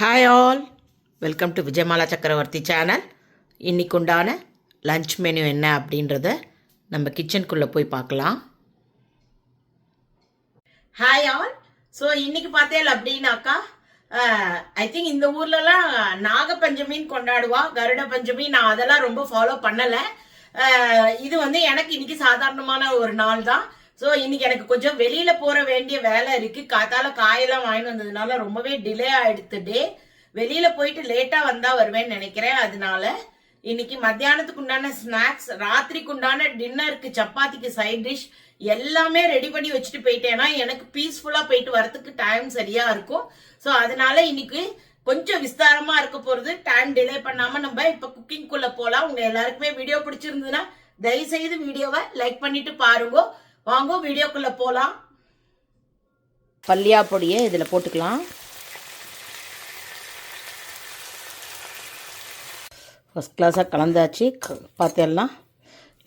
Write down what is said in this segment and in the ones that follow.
Hi all, welcome to Vijayamala சக்கரவர்த்தி channel. இன்றைக்கு உண்டான லன்ச் மெனு என்ன அப்படின்றத நம்ம கிச்சனுக்குள்ளே போய் பார்க்கலாம். Hi all. ஸோ இன்றைக்கி பார்த்தேன் அப்படின்னாக்கா ஐ திங்க் இந்த ஊர்லலாம் நாகப்பஞ்சமின்னு கொண்டாடுவா, கருட பஞ்சமி. நான் அதெல்லாம் ரொம்ப ஃபாலோ பண்ணலை. இது எனக்கு இன்னைக்கு சாதாரணமான ஒரு நாள் தான். ஸோ இன்னைக்கு எனக்கு கொஞ்சம் வெளியில போற வேண்டிய வேலை இருக்கு. காத்தால காயெல்லாம் வாங்கிட்டு வந்ததுனால ரொம்பவே டிலே ஆயிடுத்து. வெளியில போயிட்டு லேட்டா வந்தா வருவேன்னு நினைக்கிறேன். அதனால இன்னைக்கு மத்தியானத்துக்கு உண்டான ஸ்நாக்ஸ், ராத்திரிக்கு உண்டான டின்னருக்கு, சப்பாத்திக்கு சைட் டிஷ் எல்லாமே ரெடி பண்ணி வச்சுட்டு போயிட்டேன்னா எனக்கு பீஸ்ஃபுல்லா போயிட்டு வரதுக்கு டைம் சரியா இருக்கும். ஸோ அதனால இன்னைக்கு கொஞ்சம் விஸ்தாரமா இருக்க போறது. டைம் டிலே பண்ணாம நம்ம இப்ப குக்கிங்குள்ள போலாம். உங்க எல்லாருக்குமே வீடியோ பிடிச்சிருந்ததுன்னா தயவு செய்து வீடியோவை லைக் பண்ணிட்டு பாருங்க. வாங்க வீடியோக்குள்ள போலாம். பல்லியா பொடியை இதுல போட்டுக்கலாம். ஃபர்ஸ்ட் கிளாஸாக கலந்தாச்சு. பார்த்தேல்லாம்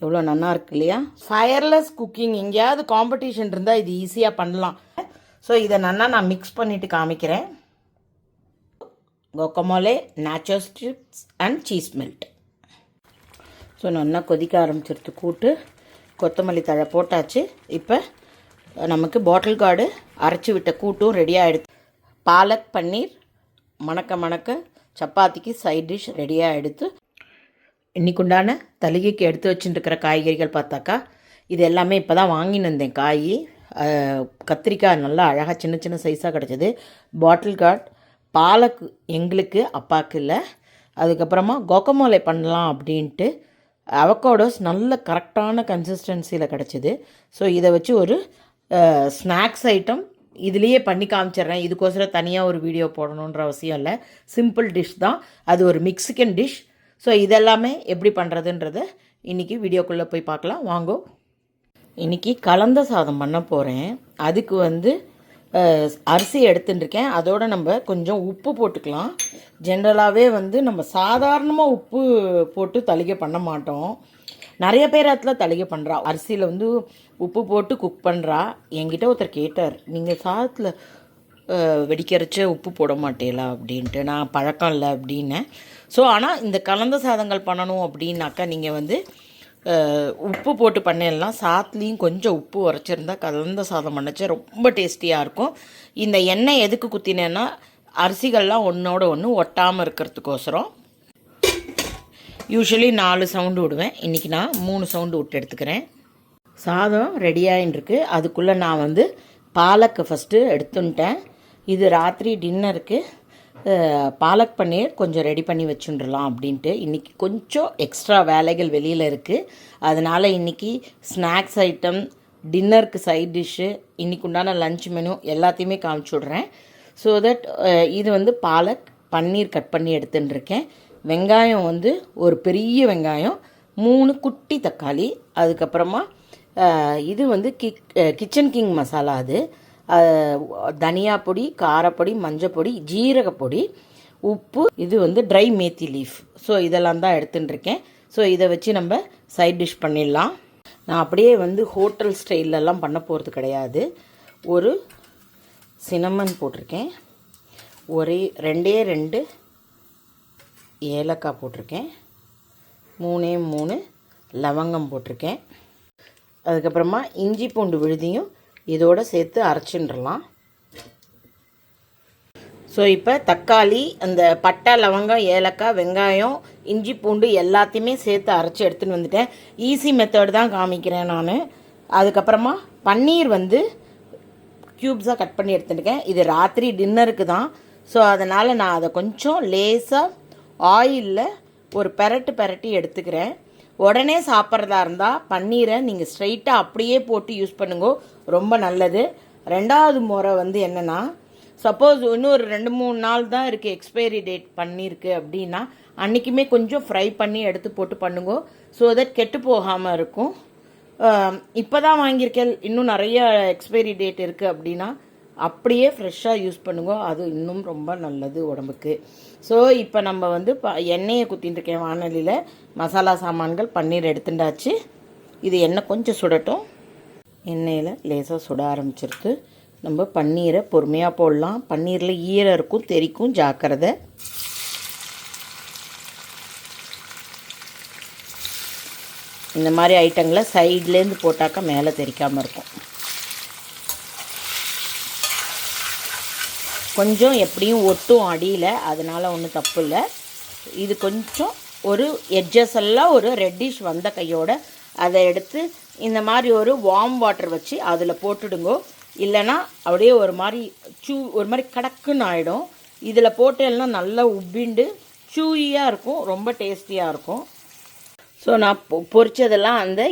எவ்வளோ நல்லா இருக்கு இல்லையா? ஃபயர்லெஸ் குக்கிங் எங்கேயாவது காம்படிஷன் இருந்தால் இது ஈஸியாக பண்ணலாம். ஸோ இதை நான் மிக்ஸ் பண்ணிட்டு காமிக்கிறேன். Guacamole, nacho strips and cheese melt. So நல்லா கொதிக்க ஆரம்பிச்சிருத்து கூட்டு. கொத்தமல்லி தழை போட்டாச்சு. இப்போ நமக்கு பாட்டில் கார்டு அரைச்சி விட்ட கூட்டும் ரெடி ஆகிடுது. பாலக் பன்னீர் மணக்க மணக்க சப்பாத்திக்கு சைட் டிஷ் ரெடியாக எடுத்து இன்னைக்குண்டான தலிகைக்கு எடுத்து வச்சுட்டுருக்கிற காய்கறிகள் பார்த்தாக்கா இது எல்லாமே இப்போ தான் வாங்கின்னு வந்தேன். காய், கத்திரிக்காய் நல்லா அழகாக சின்ன சின்ன சைஸாக கிடச்சிது. பாட்டில் கார்டு, பாலக் எங்களுக்கு, அப்பாவுக்கு இல்லை. அதுக்கப்புறமா கொக்கமோலே பண்ணலாம் அப்படின்ட்டு அவகோடோஸ் நல்ல கரெக்டான கன்சிஸ்டன்சியில் கிடச்சிது. ஸோ இதை வச்சு ஒரு ஸ்நாக்ஸ் ஐட்டம் இதுலேயே பண்ணி காமிச்சிட்றேன். இதுக்கோசரம் தனியாக ஒரு வீடியோ போடணுன்ற அவசியம் இல்லை. சிம்பிள் டிஷ் தான், அது ஒரு மெக்சிகன் டிஷ். ஸோ இதெல்லாமே எப்படி பண்ணுறதுன்றத இன்றைக்கி வீடியோக்குள்ளே போய் பார்க்கலாம். வாங்கோ. இன்றைக்கி கலந்த சாதம் பண்ண போகிறேன். அதுக்கு அரிசி எடுத்துட்டுருக்கேன். அதோடு நம்ம கொஞ்சம் உப்பு போட்டுக்கலாம். ஜென்ரலாகவே நம்ம சாதாரணமாக உப்பு போட்டு தளிகை பண்ண மாட்டோம். நிறைய பேர் அதில் தளிகை பண்ணுறா. அரிசியில் உப்பு போட்டு குக் பண்ணுறா. என்கிட்ட ஒருத்தர் கேட்டார், நீங்கள் சாதத்தில் வெடிக்கிறச்ச உப்பு போட மாட்டேலா அப்படின்ட்டு. நான் பழக்கம் இல்லை அப்படின்னேன். ஸோ ஆனால் இந்த கலந்த சாதங்கள் பண்ணணும் அப்படின்னாக்கா நீங்கள் உப்பு போட்டு பண்ணலாம். சாத்துலேயும் கொஞ்சம் உப்பு உரைச்சிருந்தா கலந்த சாதம் பண்ணச்சா ரொம்ப டேஸ்டியாக இருக்கும். இந்த எண்ணெய் எதுக்கு குத்தினேன்னா அரிசிகள்லாம் ஒன்றோட ஒன்று ஒட்டாமல் இருக்கிறதுக்கோசரம். யூஸ்வலி 4 சவுண்டு விடுவேன். இன்றைக்கி நான் 3 சவுண்டு விட்டு எடுத்துக்கிறேன். சாதம் ரெடியாகின்னு அதுக்குள்ளே நான் பாலக்கு ஃபஸ்ட்டு எடுத்துட்டேன். இது ராத்திரி டின்னருக்கு பாலக் பன்னீர் கொஞ்சம் ரெடி பண்ணி வச்சுட்டுலாம் அப்படின்ட்டு. இன்றைக்கி கொஞ்சம் எக்ஸ்ட்ரா வேலைகள் வெளியில் இருக்குது. அதனால் இன்றைக்கி ஸ்நாக்ஸ் ஐட்டம், டின்னருக்கு சைட் டிஷ்ஷு, இன்றைக்கி உண்டான லன்ச் மெனு எல்லாத்தையுமே காமிச்சு விட்றேன். ஸோ தட் இது பாலக் பன்னீர் கட் பண்ணி எடுத்துட்டுருக்கேன். வெங்காயம் ஒரு பெரிய வெங்காயம், 3 குட்டி தக்காளி, அதுக்கப்புறமா இது கிச்சன் கிங் மசாலா, அது தனியா பொடி, காரப்பொடி, மஞ்சப்பொடி, ஜீரகப்பொடி, உப்பு, இது ட்ரை மேத்தி லீஃப். ஸோ இதெல்லாம் தான் எடுத்துட்டுருக்கேன். ஸோ இதை வச்சு நம்ம சைட் டிஷ் பண்ணிடலாம். நான் அப்படியே ஹோட்டல் ஸ்டைலெல்லாம் பண்ண போகிறது கிடையாது. ஒரு சினமன் போட்டிருக்கேன், ரெண்டு ஏலக்காய் போட்டிருக்கேன், 3 லவங்கம் போட்டிருக்கேன். அதுக்கப்புறமா இஞ்சி பூண்டு விழுதியும் இதோடு சேர்த்து அரைச்சின்றலாம். ஸோ இப்போ தக்காளி, அந்த பட்டை, லவங்கம், ஏலக்காய், வெங்காயம், இஞ்சி பூண்டு எல்லாத்தையுமே சேர்த்து அரைச்சி எடுத்துன்னு வந்துட்டேன். ஈஸி மெத்தட் தான் காமிக்கிறேன் நான். அதுக்கப்புறமா பன்னீர் க்யூப்ஸாக கட் பண்ணி எடுத்துட்டுருக்கேன். இது ராத்திரி டின்னருக்கு தான். ஸோ அதனால் நான் அதை கொஞ்சம் லேசாக ஆயிலில் ஒரு பெரட்டி எடுத்துக்கிறேன். உடனே சாப்பிட்றதா இருந்தால் பன்னீரை நீங்கள் ஸ்ட்ரைட்டாக அப்படியே போட்டு யூஸ் பண்ணுங்க, ரொம்ப நல்லது. ரெண்டாவது முறை என்னென்னா, சப்போஸ் இன்னும் ஒரு 2-3 நாள் தான் இருக்குது எக்ஸ்பைரி டேட் பண்ணியிருக்கு அப்படின்னா அன்றைக்குமே கொஞ்சம் ஃப்ரை பண்ணி எடுத்து போட்டு பண்ணுங்க. ஸோ தட் கெட்டு போகாமல் இருக்கும். இப்போ தான் வாங்கியிருக்கேன், இன்னும் நிறைய எக்ஸ்பைரி டேட் இருக்குது அப்படின்னா அப்படியே ஃப்ரெஷ்ஷாக யூஸ் பண்ணுங்க, அது இன்னும் ரொம்ப நல்லது உடம்புக்கு. ஸோ இப்போ நம்ம எண்ணெயை குத்திட்டுருக்கேன் வானலியில். மசாலா சாமான்கள் பன்னீர் எடுத்துட்டாச்சு. இது எண்ணெய் கொஞ்சம் சுடட்டும். எண்ணெயில் லேசாக சுட ஆரம்பிச்சிருக்கு. நம்ம பன்னீரை பொறுமையாக போடலாம். பன்னீரில் ஈரம் இருக்கும், தெரிக்கும், ஜாக்கிரதை. இந்த மாதிரி ஐட்டங்களை சைட்லேருந்து போட்டாக்கா மேலே தெரிக்காமல் இருக்கும். கொஞ்சம் எப்படியும் ஒட்டும் அடியில், அதனால் ஒன்றும் தப்பு இல்லை. இது கொஞ்சம் ஒரு எட்ஜஸ் எல்லாம் ஒரு ரெட்டிஷ் வந்த கையோட அதை எடுத்து இந்த மாதிரி ஒரு வார்ம் வாட்டர் வச்சு அதில் போட்டுடுங்கோ. இல்லைன்னா அப்படியே ஒரு மாதிரி கடக்குன்னு ஆகிடும். இதில் போட்டேன்னா நல்லா உப்பிண்டு சூயியாக இருக்கும், ரொம்ப டேஸ்டியாக இருக்கும். ஸோ நான் பொரிச்சதெல்லாம் அந்த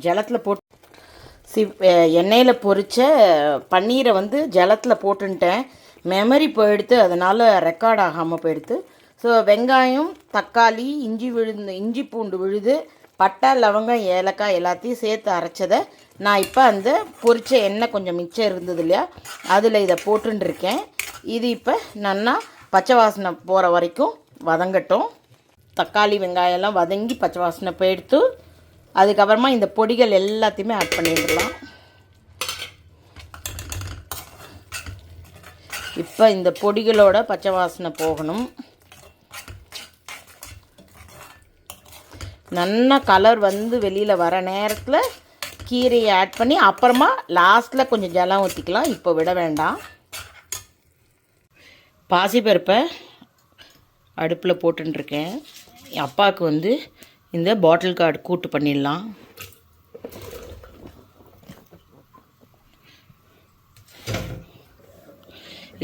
ஜலத்தில் போட்டு எண்ணெயில் பொரித்த பன்னீரை வந்து ஜலத்தில் போட்டுன்ட்டேன். மெமரி போயிடுத்து, அதனால் ரெக்கார்ட் ஆகாமல் போயிடுத்து. ஸோ வெங்காயம், தக்காளி, இஞ்சி பூண்டு விழுது, பட்டை, லவங்கம், ஏலக்காய் எல்லாத்தையும் சேர்த்து அரைச்சதை நான் இப்போ அந்த பொரிச்ச எண்ணெய் கொஞ்சம் மிச்சம் இருந்தது இல்லையா, அதில் இதை போட்டுருக்கேன். இது இப்போ நல்லா பச்சை வாசனை போகிற வரைக்கும் வதங்கட்டும். தக்காளி வெங்காயம்லாம் வதங்கி பச்சை வாசனை போயிடுத்து. அதுக்கப்புறமா இந்த பொடிகள் எல்லாத்தையுமே ஆட் பண்ணிடலாம். இப்போ இந்த பொடிகளோட பச்சை வாசனை போகணும். நல்லா கலர் வந்து வெளியில் வர நேரத்தில் கீரையை ஆட் பண்ணி அப்புறமா லாஸ்ட்டில் கொஞ்சம் ஜலம் ஊற்றிக்கலாம். இப்போ விட வேண்டாம். பாசிப்பருப்பை அடுப்பில் போட்டுருக்கேன். என் அப்பாவுக்கு வந்து இந்த பாட்டில் கார்டு கூட்டு பண்ணிடலாம்.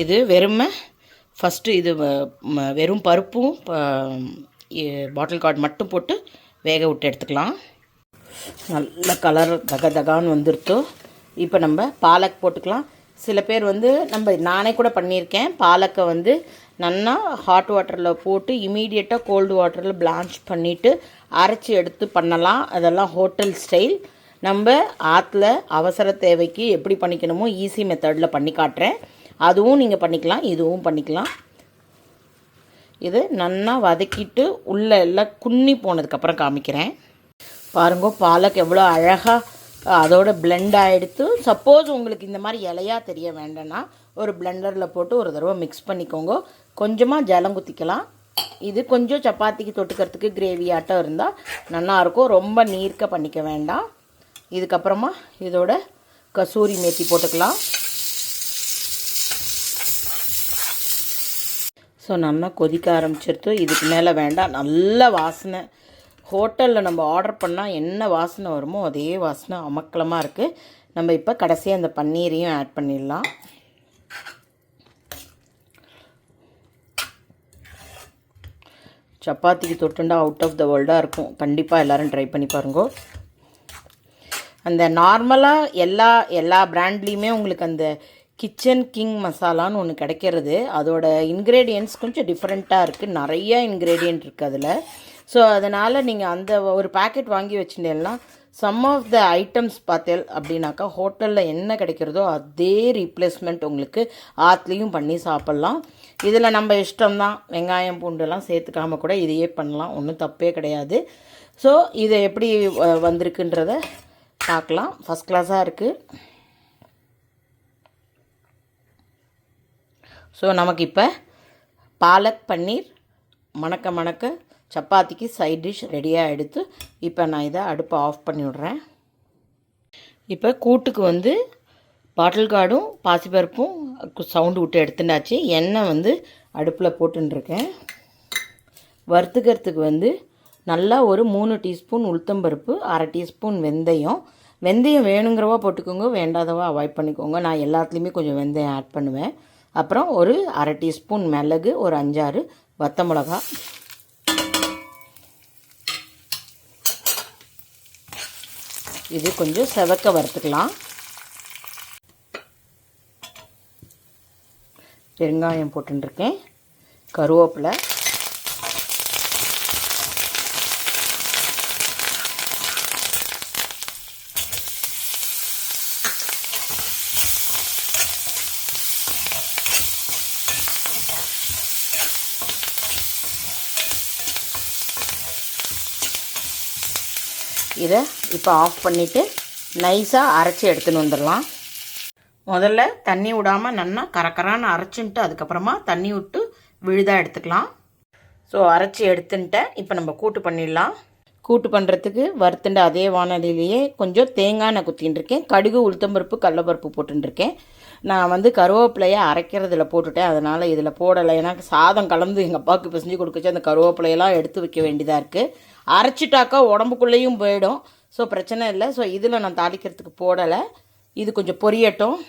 இது ஃபஸ்ட்டு இது வெறும் பருப்பும் பாட்டில் கார்டு மட்டும் போட்டு வேக விட்டு எடுத்துக்கலாம். நல்ல கலர் தகான்னு வந்துருத்தோ. இப்போ நம்ம பாலக் போட்டுக்கலாம். சில பேர் வந்து நானே கூட பண்ணியிருக்கேன். பாலக்கை வந்து நல்லா ஹாட் வாட்டரில் போட்டு இமீடியட்டாக கோல்டு வாட்டரில் பிளான்ச் பண்ணிவிட்டு அரைச்சி எடுத்து பண்ணலாம். அதெல்லாம் ஹோட்டல் ஸ்டைல். நம்ம ஆற்றுல அவசர தேவைக்கு எப்படி பண்ணிக்கணுமோ ஈஸி மெத்தடில் பண்ணி காட்டுறேன். அதுவும் நீங்கள் பண்ணிக்கலாம், இதுவும் பண்ணிக்கலாம். இது நல்லா வதக்கிட்டு உள்ளே எல்லாம் குன்னி போனதுக்கப்புறம் காமிக்கிறேன். பாருங்க பாலக் எவ்வளோ அழகாக அதோட பிளெண்ட் ஆகிடுத்து. சப்போஸ் உங்களுக்கு இந்த மாதிரி இலையாக தெரிய வேண்டாம்னா ஒரு பிளெண்டரில் போட்டு ஒரு தடவை மிக்ஸ் பண்ணிக்கோங்க. கொஞ்சமாக ஜலம் குத்திக்கலாம். இது கொஞ்சம் சப்பாத்திக்கு தொட்டுக்கிறதுக்கு கிரேவி ஆட்டம் இருந்தால் நல்லாயிருக்கும். ரொம்ப நீர்க்க பண்ணிக்க வேண்டாம். இதுக்கப்புறமா இதோட கசூரி மேத்தி போட்டுக்கலாம். ஸோ நல்லா கொதிக்க ஆரம்பிச்சிருத்து. இதுக்கு மேலே வேண்டாம். நல்ல வாசனை. ஹோட்டலில் நம்ம ஆர்டர் பண்ணால் என்ன வாசனை வருமோ அதே வாசனை அமக்கலமாக இருக்குது. நம்ம இப்போ கடைசியாக அந்த பன்னீரையும் ஆட் பண்ணிடலாம். சப்பாத்திக்கு தொட்டுண்டா அவுட் ஆஃப் த வேர்ல்டாக இருக்கும். கண்டிப்பாக எல்லோரும் ட்ரை பண்ணி பாருங்க. அந்த நார்மலாக எல்லா பிராண்ட்லேயுமே உங்களுக்கு அந்த கிச்சன் கிங் மசாலான்னு ஒன்று கிடைக்கிறது. அதோட இன்க்ரீடியன்ட்ஸ் கொஞ்சம் டிஃப்ரெண்ட்டாக இருக்குது. நிறையா இன்க்ரீடியன்ட் இருக்குது அதில். ஸோ அதனால் நீங்கள் அந்த ஒரு பேக்கெட் வாங்கி வச்சுட்டேன்னா சம் ஆஃப் த ஐட்டம்ஸ் பார்த்தேன் அப்படின்னாக்கா ஹோட்டலில் என்ன கிடைக்கிறதோ அதே ரீப்ளேஸ்மெண்ட் உங்களுக்கு ஆற்றுலையும் பண்ணி சாப்பிட்லாம். இதில் நம்ம இஷ்டம்தான். வெங்காயம் பூண்டெல்லாம் சேர்த்துக்காமல் கூட இதையே பண்ணலாம், ஒன்றும் தப்பே கிடையாது. ஸோ இதை எப்படி வந்திருக்குன்றத பார்க்கலாம். ஃபஸ்ட் கிளாஸாக இருக்குது. ஸோ நமக்கு இப்போ பாலக் பன்னீர் மணக்க சப்பாத்திக்கு சைட் டிஷ் ரெடியாக எடுத்து இப்போ நான் இதை அடுப்பை ஆஃப் பண்ணி விட்றேன். இப்போ கூட்டுக்கு வந்து பாட்டில் கார்டும் பாசிப்பருப்பும் சவுண்டு விட்டு எடுத்துட்டாச்சு. எண்ணெய் வந்து அடுப்பில் போட்டுருக்கேன். வறுத்துக்கிறதுக்கு வந்து நல்லா ஒரு 3 டீஸ்பூன் உளுத்தம்பருப்பு, 1/2 டீஸ்பூன் வெந்தயம். வெந்தயம் வேணுங்கிறவா போட்டுக்கோங்க, வேண்டாதவா அவாய்ட் பண்ணிக்கோங்க. நான் எல்லாத்துலேயுமே கொஞ்சம் வெந்தயம் ஆட் பண்ணுவேன். அப்புறம் ஒரு 1/2 டீஸ்பூன் மிளகு, ஒரு 5-6 வத்த மிளகா. இது கொஞ்சம் செவக்க வறுத்துக்கலாம். பெருங்காயம் போட்டுருக்கேன். கருவேப்பிலை, இதை இப்போ ஆஃப் பண்ணிவிட்டு நைஸாக அரைச்சி எடுத்துன்னு வந்துடலாம். முதல்ல தண்ணி விடாமல் நல்லா கரக்கரான்னு அரைச்சின்ட்டு அதுக்கப்புறமா தண்ணி விட்டு விழுதாக எடுத்துக்கலாம். ஸோ அரைச்சி எடுத்துன்ட்டேன். இப்போ நம்ம கூட்டு பண்ணிடலாம். கூட்டு பண்ணுறதுக்கு வறுத்துண்ட அதே வானலிலேயே கொஞ்சம் தேங்காய் நான் குத்தின்ட்டுருக்கேன். கடுகு, உளுத்தம்பருப்பு, கடலப்பருப்பு போட்டுருக்கேன். நான் வந்து கருவேப்பிலையை அரைக்கிறதுல போட்டுட்டேன், அதனால் இதில் போடலை. ஏன்னா சாதம் கலந்து எங்கள் அப்பாவுக்கு இப்போ செஞ்சு கொடுக்கச்சு அந்த கருவேப்பிலையெல்லாம் எடுத்து வைக்க வேண்டியதாக இருக்குது. அரைச்சிட்டாக்கா உடம்புக்குள்ளேயும் போயிடும். ஸோ பிரச்சனை இல்லை. ஸோ இதில் நான் தாளிக்கிறதுக்கு போடலை. இது கொஞ்சம் பொரியட்டும்.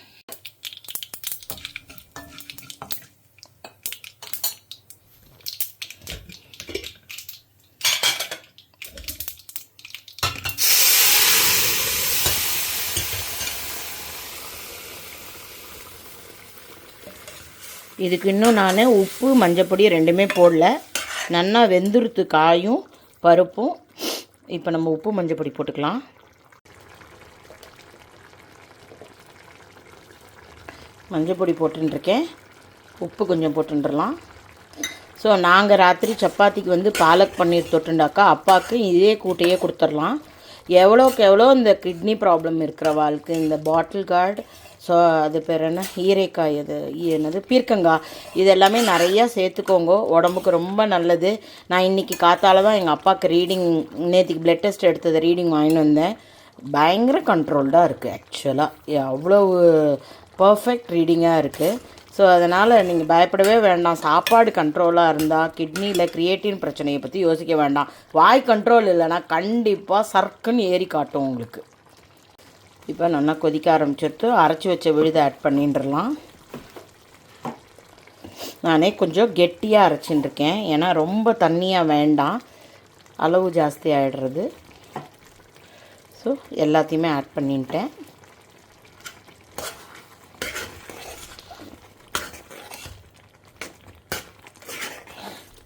இதுக்கு இன்னும் நான் உப்பு, மஞ்சப்பொடி ரெண்டுமே போடல. நல்லா வெந்துருத்து காயும் பருப்பும். இப்போ நம்ம உப்பு, மஞ்சப்பொடி போட்டுக்கலாம். மஞ்சப்பொடி போட்டுருக்கேன், உப்பு கொஞ்சம் போட்டுடலாம். ஸோ நாங்கள் ராத்திரி சப்பாத்திக்கு வந்து பாலக் பன்னீர் தொட்டுண்டாக்கா அப்பாவுக்கு இதே கூட்டையே கொடுத்துடலாம். எவ்வளோக்கு எவ்வளோ இந்த கிட்னி ப்ராப்ளம் இருக்கிற வாழ்க்கை இந்த பாட்டில் கார்டு, ஸோ அது பேர் என்ன, ஈரைக்காய், அது என்னது, பீர்க்கங்காய், இது எல்லாமே நிறையா சேர்த்துக்கோங்க, உடம்புக்கு ரொம்ப நல்லது. நான் இன்றைக்கி காத்தால தான் எங்கள் அப்பாவுக்கு ரீடிங், நேற்றுக்கு பிளட் டெஸ்ட் எடுத்தது ரீடிங் வாங்கிட்டு வந்தேன். பயங்கர கண்ட்ரோல்டாக இருக்குது. ஆக்சுவலாக அவ்வளோ பர்ஃபெக்ட் ரீடிங்காக இருக்குது. ஸோ அதனால் நீங்கள் பயப்படவே வேண்டாம். சாப்பாடு கண்ட்ரோலாக இருந்தால் கிட்னியில் கிரியேட்டின் பிரச்சனையை பற்றி யோசிக்க வேண்டாம். வாய் கண்ட்ரோல் இல்லைன்னா கண்டிப்பாக சர்க்குன்னு ஏறி காட்டும் உங்களுக்கு. இப்போ நல்லா கொதிக்க ஆரம்பிச்சிட்டு அரைச்சி வச்ச விழுதை ஆட் பண்ணிட்டுலாம். நானே கொஞ்சம் கெட்டியாக அரைச்சிட்டுருக்கேன், ஏன்னா ரொம்ப தண்ணியாக வேண்டாம், அளவு ஜாஸ்தி ஆகிடுறது. ஸோ எல்லாத்தையுமே ஆட் பண்ணிட்டேன்.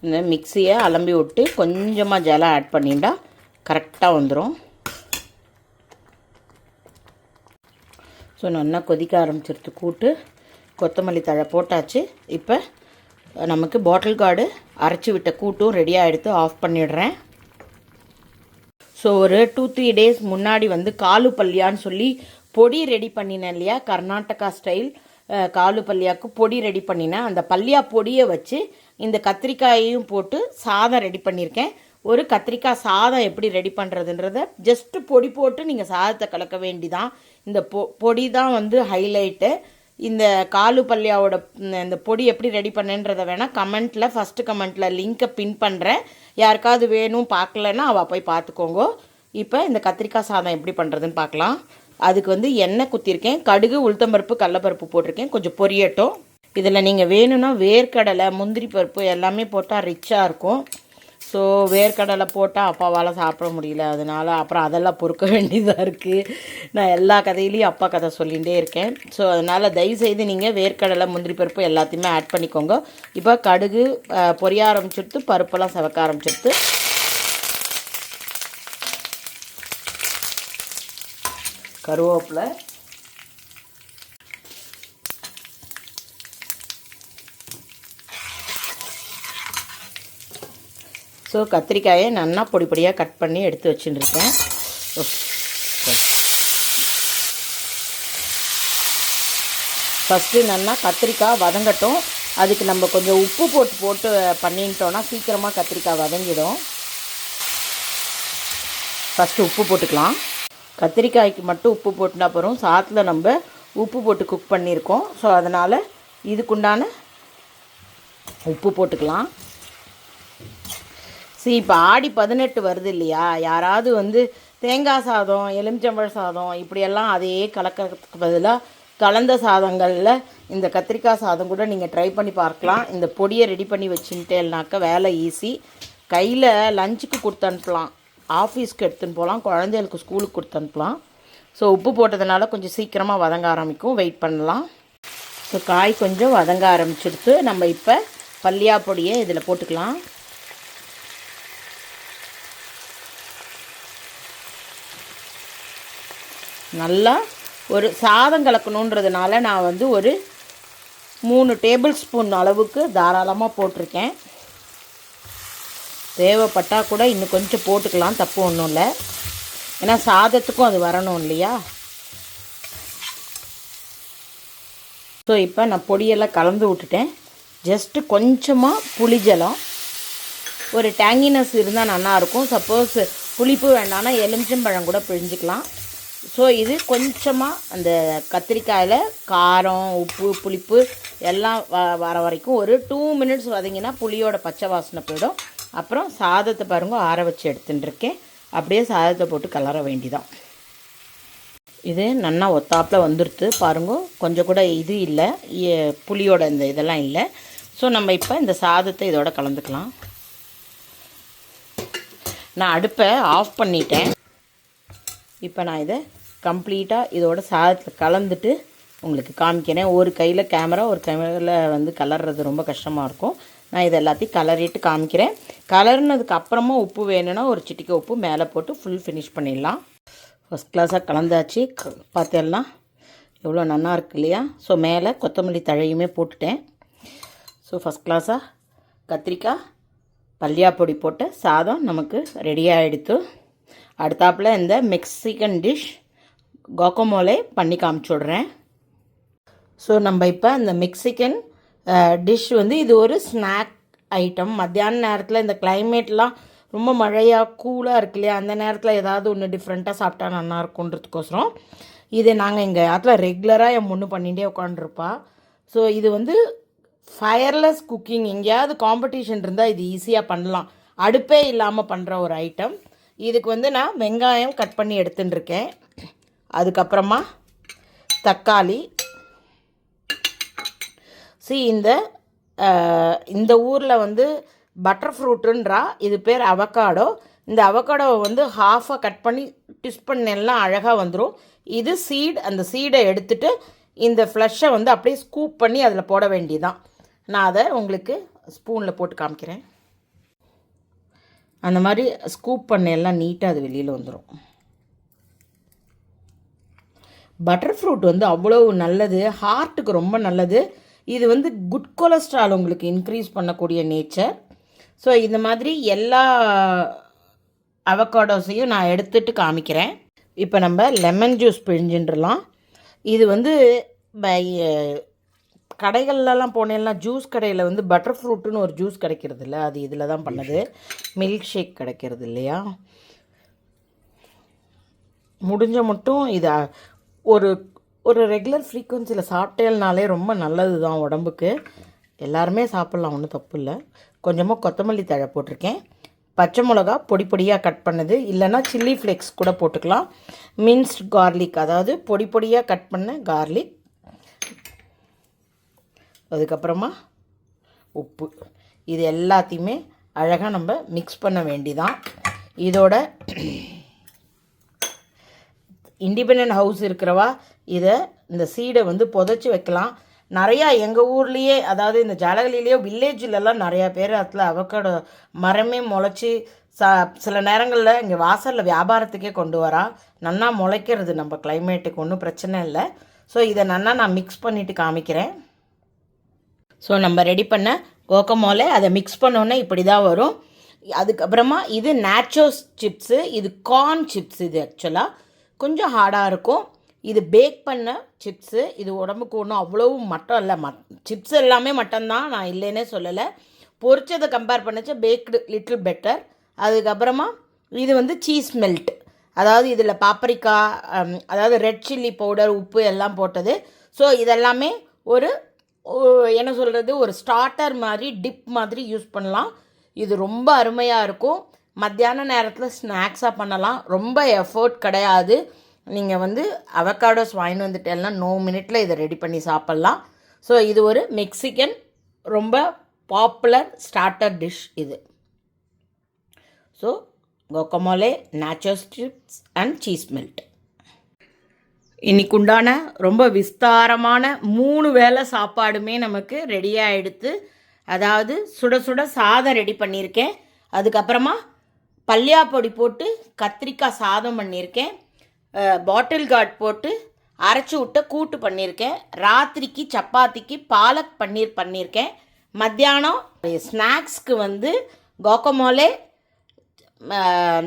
இந்த மிக்சியை அலம்பி விட்டு கொஞ்சமாக ஜலம் ஆட் பண்ணிட்டா கரெக்டாக வந்துடும். ஸோ நல்லா கொதிக்க ஆரம்பிச்சிருத்து கூட்டு. கொத்தமல்லி தழை போட்டாச்சு. இப்போ நமக்கு பாட்டில் கார்டு அரைச்சி விட்ட கூட்டும் ரெடியாக எடுத்து ஆஃப் பண்ணிடுறேன். ஸோ ஒரு 2-3 டேஸ் முன்னாடி வந்து காலு பல்லியான்னு சொல்லி பொடி ரெடி பண்ணினேன் இல்லையா, கர்நாடகா ஸ்டைல் காலு பல்லியாவுக்கு பொடி ரெடி பண்ணினேன். அந்த பல்லியா பொடியை வச்சு இந்த கத்திரிக்காயையும் போட்டு சாதம் ரெடி பண்ணியிருக்கேன். ஒரு கத்திரிக்காய் சாதம் எப்படி ரெடி பண்ணுறதுன்றத ஜஸ்ட்டு பொடி போட்டு நீங்கள் சாதத்தை கலக்க வேண்டிதான். இந்த பொடி தான் வந்து ஹைலைட்டு. இந்த காலு பல்லியாவோட இந்த பொடி எப்படி ரெடி பண்ணேன்றதை வேணால் கமெண்ட்டில், ஃபஸ்ட்டு கமெண்ட்டில் லிங்க்கை பின் பண்ணுறேன். யாருக்காவது வேணும் பார்க்கலன்னா அவள் போய் பார்த்துக்கோங்க. இப்போ இந்த கத்திரிக்காய் சாதம் எப்படி பண்ணுறதுன்னு பார்க்கலாம். அதுக்கு வந்து எண்ணெய் குத்திருக்கேன், கடுகு, உளுத்தம்பருப்பு, கடலப்பருப்பு போட்டிருக்கேன், கொஞ்சம் பொரியட்டும். இதில் நீங்கள் வேணும்னா வேர்க்கடலை, முந்திரி பருப்பு எல்லாமே போட்டால் ரிச்சாக இருக்கும். ஸோ வேர்க்கடலை போட்டால் அப்பாவால் சாப்பிட முடியல, அதனால் அப்புறம் அதெல்லாம் பொறுக்க வேண்டியதாக இருக்குது. நான் எல்லா கதையிலையும் அப்பா கதை சொல்லிகிட்டே இருக்கேன். ஸோ அதனால் தயவுசெய்து நீங்கள் வேர்க்கடலை, முந்திரி பருப்பு எல்லாத்தையுமே ஆட் பண்ணிக்கோங்க. இப்போ கடுகு பொரிய ஆரம்பிச்சுட்டு பருப்பெல்லாம் செவக்க ஆரம்பிச்சுட்டு கருவேப்பிலை, ஸோ கத்திரிக்காயை நல்லா பொடி பொடியாக கட் பண்ணி எடுத்து வச்சுட்டுருக்கேன். ஃபஸ்ட்டு நல்லா கத்திரிக்காய் வதங்கட்டும். அதுக்கு நம்ம கொஞ்சம் உப்பு போட்டு பண்ணிட்டோன்னா சீக்கிரமாக கத்திரிக்காய் வதங்கிடும். ஃபஸ்ட்டு உப்பு போட்டுக்கலாம். கத்திரிக்காய்க்கு மட்டும் உப்பு போட்டுனா போகிறோம், சாத்தில் நம்ம உப்பு போட்டு குக் பண்ணியிருக்கோம். ஸோ அதனால் இதுக்குண்டான உப்பு போட்டுக்கலாம். இப்போ ஆடி 18 வருது இல்லையா, யாராவது வந்து தேங்காய் சாதம், எலுமிச்சம்பழ சாதம் இப்படியெல்லாம் அதையே கலக்கிறதுக்கு பதிலாக கலந்த சாதங்களில் இந்த கத்திரிக்காய் சாதம் கூட நீங்கள் ட்ரை பண்ணி பார்க்கலாம். இந்த பொடியை ரெடி பண்ணி வச்சுட்டேன்னாக்கா வேலை ஈஸி. கையில் லஞ்சுக்கு கொடுத்து அனுப்பலாம், ஆஃபீஸ்க்கு எடுத்துன்னு போகலாம், குழந்தைகளுக்கு ஸ்கூலுக்கு கொடுத்து அனுப்பலாம். ஸோ உப்பு போட்டதுனால கொஞ்சம் சீக்கிரமாக வதங்க ஆரம்பிக்கும், வெயிட் பண்ணலாம். ஸோ காய் கொஞ்சம் வதங்க ஆரம்பிச்சிடுத்து. நம்ம இப்போ பல்லியா பொடியை இதில் போட்டுக்கலாம். நல்லா ஒரு சாதம் கலக்கணுன்றதுனால நான் வந்து ஒரு 3 டேபிள் ஸ்பூன் அளவுக்கு தாராளமாக போட்டிருக்கேன். தேவைப்பட்டால் கூட இன்னும் கொஞ்சம் போட்டுக்கலாம், தப்பு ஒன்றும் இல்லை. ஏன்னா சாதத்துக்கும் அது வரணும் இல்லையா. ஸோ இப்போ நான் பொடியெல்லாம் கலந்து விட்டுட்டேன். ஜஸ்ட்டு கொஞ்சமாக புளிஜலம், ஒரு டேங்கினஸ் இருந்தால் நல்லாயிருக்கும். சப்போஸ் புளிப்பு வேண்டாம்னா எலுமிச்சம்பழம் கூட பிழிஞ்சிக்கலாம். ஸோ இது கொஞ்சமாக அந்த கத்திரிக்காயில் காரம், உப்பு, புளிப்பு எல்லாம் வர வரைக்கும் ஒரு 2 மினிட்ஸ் வதங்கினா புளியோட பச்சை வாசனை போயிடும். அப்புறம் சாதத்தை பாருங்கள் ஆற வச்சு எடுத்துட்டுருக்கேன். அப்படியே சாதத்தை போட்டு கலர வேண்டிதான். இது நல்லா ஒத்தாப்பில் வந்துடுத்து பாருங்க. கொஞ்சம் கூட இது இல்லை, புளியோட இந்த இதெல்லாம் இல்லை. ஸோ நம்ம இப்போ இந்த சாதத்தை இதோட கலந்துக்கலாம். நான் அடுப்பை ஆஃப் பண்ணிட்டேன். இப்போ நான் இதை கம்ப்ளீட்டாக இதோட சாதத்தில் கலந்துட்டு உங்களுக்கு காமிக்கிறேன். ஒரு கையில் கேமரா, ஒரு கையில் வந்து கலர்றது ரொம்ப கஷ்டமாக இருக்கும். நான் இது எல்லாத்தையும் கலரிட்டு காமிக்கிறேன். கலர்னதுக்கு அப்புறமா உப்பு வேணும்னா ஒரு சிட்டிக்கை உப்பு மேலே போட்டு ஃபுல் ஃபினிஷ் பண்ணிடலாம். ஃபஸ்ட் கிளாஸாக கலந்தாச்சு. பார்த்தேன்னா எவ்வளோ நல்லா இருக்கு இல்லையா? ஸோ மேலே கொத்தமல்லி தழையுமே போட்டுட்டேன். ஸோ ஃபஸ்ட் கிளாஸாக கத்திரிக்காய் பல்லியா பொடி போட்ட சாதம் நமக்கு ரெடியாக எடுத்து அடுத்தாப்பில் இந்த மெக்சிகன் டிஷ் கோகமோலே பண்ணி காமிச்சுடுறேன். ஸோ நம்ம இப்போ இந்த மெக்சிகன் டிஷ் வந்து இது ஒரு ஸ்நாக் ஐட்டம். மத்தியான நேரத்தில் இந்த கிளைமேட்லாம் ரொம்ப மழையாக கூலாக இருக்கு இல்லையா? அந்த நேரத்தில் ஏதாவது ஒன்று டிஃப்ரெண்ட்டாக சாப்பிட்டா நல்லா இருக்குன்றதுக்கோசரம் இதை நாங்கள் எங்கள் இடத்துல ரெகுலராக என் முன்னு பண்ணிகிட்டே உட்காந்துருப்பா. ஸோ இது வந்து ஃபயர்லெஸ் குக்கிங். எங்கேயாவது காம்படிஷன் இருந்தால் இது ஈஸியாக பண்ணலாம். அடுப்பே இல்லாமல் பண்ணுற ஒரு ஐட்டம். இதுக்கு வந்து நான் வெங்காயம் கட் பண்ணி எடுத்துட்டுருக்கேன். அதுக்கப்புறமா தக்காளி. இந்த ஊரில் வந்து பட்டர் ஃப்ரூட்டுன்றா, இது பேர் அவக்காடோ. இந்த அவக்காடோவை வந்து ஹாஃபாக கட் பண்ணி ட்விஸ்ட் பண்ணெல்லாம் அழகாக வந்துடும். இது சீட். அந்த சீடை எடுத்துகிட்டு இந்த ஃப்ளஷை வந்து அப்படியே ஸ்கூப் பண்ணி அதில் போட வேண்டியதான். நான் அதை உங்களுக்கு ஸ்பூனில் போட்டு காமிக்கிறேன். அந்த மாதிரி ஸ்கூப் பண்ண எல்லாம் நீட்டாக அது வெளியில் வந்துடும். பட்டர் ஃப்ரூட் வந்து அவ்வளோ நல்லது, ஹார்ட்டுக்கு ரொம்ப நல்லது. இது வந்து குட் கொலஸ்ட்ரால் உங்களுக்கு இன்க்ரீஸ் பண்ணக்கூடிய நேச்சர். ஸோ இந்த மாதிரி எல்லா அவகாடோஸையும் நான் எடுத்துகிட்டு காமிக்கிறேன். இப்போ நம்ம லெமன் ஜூஸ் பிழிஞ்சின்றலாம். இது வந்து கடைகள்லாம் போனேன்லாம் ஜூஸ் கடையில் வந்து பட்டர் ஃப்ரூட்டுன்னு ஒரு ஜூஸ் கிடைக்கிறது இல்லை, அது இதில் தான் பண்ணது. மில்க் ஷேக் கிடைக்கிறது இல்லையா? முடிஞ்ச மட்டும் இதை ஒரு ஒரு ரெகுலர் ஃப்ரீக்குவன்சியில் சாப்பிட்டேனாலே ரொம்ப நல்லது தான் உடம்புக்கு. எல்லாருமே சாப்பிட்லாம், ஒன்றும் தப்பு இல்லை. கொஞ்சமாக கொத்தமல்லி தழை போட்டிருக்கேன். பச்சை மிளகா பொடி பொடியாக கட் பண்ணது, இல்லைன்னா சில்லி ஃப்ளேக்ஸ் கூட போட்டுக்கலாம். மின்ஸ்ட் கார்லிக், அதாவது பொடி பொடியாக கட் பண்ண கார்லிக். அதுக்கப்புறமா உப்பு. இது எல்லாத்தையுமே அழகாக நம்ம மிக்ஸ் பண்ண வேண்டிதான். இதோட இண்டிபெண்டன்ட் ஹவுஸ் இருக்கிறவா இதை இந்த சீடை வந்து புதைச்சி வைக்கலாம். நிறையா எங்கள் ஊர்லேயே, அதாவது இந்த ஜலகலிலேயோ வில்லேஜிலலாம் நிறையா பேர் அதில் அவக்காடோ மரமே முளைச்சி சில நேரங்களில் இங்கே வாசலில் வியாபாரத்துக்கே கொண்டு வரா. நன்னா முளைக்கிறது நம்ம கிளைமேட்டுக்கு, ஒன்றும் பிரச்சனை இல்லை. ஸோ இதை நன்னா நான் மிக்ஸ் பண்ணிவிட்டு காமிக்கிறேன். ஸோ நம்ம ரெடி பண்ண கோகமோலே அதை மிக்ஸ் பண்ணோன்னே இப்படி தான் வரும். அதுக்கப்புறமா இது நேச்சோஸ் சிப்ஸு, இது கார்ன் சிப்ஸ். இது ஆக்சுவலாக கொஞ்சம் ஹார்டாக இருக்கும். இது பேக் பண்ண சிப்ஸு. இது உடம்புக்கு ஒன்றும் அவ்வளவு மட்டம் இல்லை. சிப்ஸ் எல்லாமே மட்டம் தான், நான் இல்லைன்னே சொல்லலை. பொரிச்சதை கம்பேர் பண்ணிச்சா பேக்டு லிட்டில் பெட்டர். அதுக்கப்புறமா இது வந்து சீஸ் மெல்ட், அதாவது இதில் பாப்ரிக்கா, அதாவது ரெட் சில்லி பவுடர், உப்பு எல்லாம் போட்டது. ஸோ இதெல்லாமே ஒரு என்ன சொல்கிறது, ஒரு ஸ்டார்டர் மாதிரி, டிப் மாதிரி யூஸ் பண்ணலாம். இது ரொம்ப அருமையாக இருக்கும். மத்தியான நேரத்தில் ஸ்நாக்ஸாக பண்ணலாம். ரொம்ப எஃபோர்ட் கிடையாது. நீங்கள் வந்து அவகாடோஸ் வாங்கிட்டு வந்துட்டு எல்லாம் 9 மினிட்டில் இதை ரெடி பண்ணி சாப்பிட்லாம். ஸோ இது ஒரு மெக்சிகன் ரொம்ப பாப்புலர் ஸ்டார்டர் டிஷ் இது. So guacamole, nachos chips and cheese melt. இன்னைக்கு உண்டான ரொம்ப விஸ்தாரமான 3 வேளை சாப்பாடுமே நமக்கு ரெடியாக எடுத்து, அதாவது சுட சுட சாதம் ரெடி பண்ணியிருக்கேன். அதுக்கப்புறமா பல்லியா பொடி போட்டு கத்திரிக்காய் சாதம் பண்ணியிருக்கேன். பாட்டில் கார்ட் போட்டு அரைச்சி விட்ட கூட்டு பண்ணியிருக்கேன். ராத்திரிக்கு சப்பாத்திக்கு பாலக் பன்னீர் பண்ணியிருக்கேன். மத்தியானம் ஸ்நாக்ஸ்க்கு வந்து guacamole,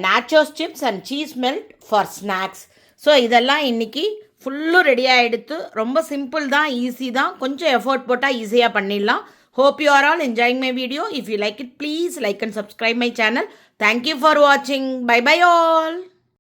nachos chips and cheese melt for snacks. So இதெல்லாம் இன்றைக்கி ஃபுல்லும் ரெடி ஆகிடுத்து. ரொம்ப சிம்பிள் தான், ஈஸி தான், கொஞ்சம் எஃபர்ட் போட்டால் ஈஸியாக பண்ணிடலாம். Hope you are all enjoying my video. If you like it, please like and subscribe my channel. Thank you for watching. Bye bye all.